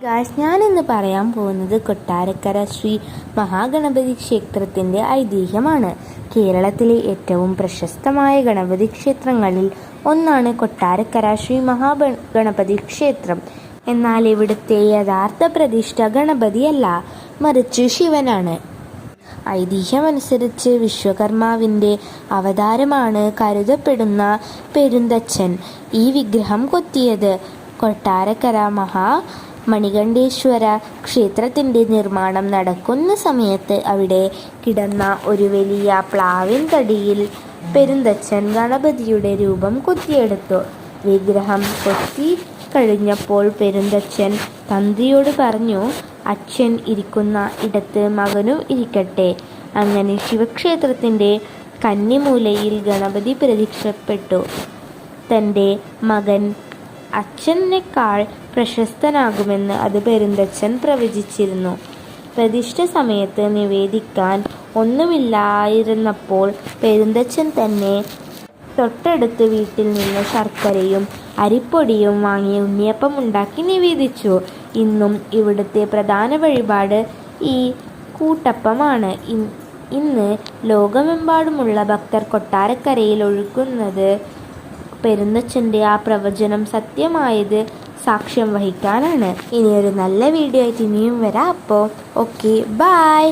Guys, ഞാനിന്ന് പറയാൻ പോകുന്നത് കൊട്ടാരക്കര ശ്രീ മഹാഗണപതി ക്ഷേത്രത്തിൻ്റെ ഐതിഹ്യമാണ്. കേരളത്തിലെ ഏറ്റവും പ്രശസ്തമായ ഗണപതി ക്ഷേത്രങ്ങളിൽ ഒന്നാണ് കൊട്ടാരക്കര ശ്രീ മഹാഗണപതി ക്ഷേത്രം. എന്നാൽ ഇവിടുത്തെ യഥാർത്ഥ പ്രതിഷ്ഠ ഗണപതിയല്ല, മറിച്ച് ശിവനാണ്. ഐതിഹ്യമനുസരിച്ച് വിശ്വകർമാവിൻ്റെ അവതാരമാണ് കരുതപ്പെടുന്ന പെരുന്തച്ഛൻ ഈ വിഗ്രഹം കൊത്തിയത്. കൊട്ടാരക്കര മണികണ്ഠേശ്വര ക്ഷേത്രത്തിൻ്റെ നിർമ്മാണം നടക്കുന്ന സമയത്ത് അവിടെ കിടന്ന ഒരു വലിയ പ്ലാവിൻ തടിയിൽ പെരുന്തച്ഛൻ ഗണപതിയുടെ രൂപം കൊത്തിയെടുത്തു. വിഗ്രഹം കൊത്തി കഴിഞ്ഞപ്പോൾ പെരുന്തച്ഛൻ തന്ത്രിയോട് പറഞ്ഞു, അച്ഛൻ ഇരിക്കുന്ന ഇടത്ത് മകനും ഇരിക്കട്ടെ. അങ്ങനെ ശിവക്ഷേത്രത്തിൻ്റെ കന്നിമൂലയിൽ ഗണപതി പ്രത്യക്ഷപ്പെട്ടു. തൻ്റെ മകൻ അച്ഛനേക്കാൾ പ്രശസ്തനാകുമെന്ന് അത് പെരുന്തച്ഛൻ പ്രവചിച്ചിരുന്നു. പ്രതിഷ്ഠ സമയത്ത് നിവേദിക്കാൻ ഒന്നുമില്ലായിരുന്നപ്പോൾ പെരുന്തച്ഛൻ തന്നെ തൊട്ടടുത്ത് വീട്ടിൽ നിന്ന് ശർക്കരയും അരിപ്പൊടിയും വാങ്ങി ഉണ്ണിയപ്പം ഉണ്ടാക്കി നിവേദിച്ചു. ഇന്നും ഇവിടുത്തെ പ്രധാന വഴിപാട് ഈ കൂട്ടപ്പമാണ്. ഇന്ന് ലോകമെമ്പാടുമുള്ള ഭക്തർ കൊട്ടാരക്കരയിൽ ഒഴുകുന്നത് പെരുന്തച്ഛൻ്റെ ആ പ്രവചനം സത്യമായത് സാക്ഷ്യം വഹിക്കാനാണ്. ഇനിയൊരു നല്ല വീഡിയോ ആയിട്ട് ഇനിയും വരാം. അപ്പോൾ ഓക്കെ, ബൈ.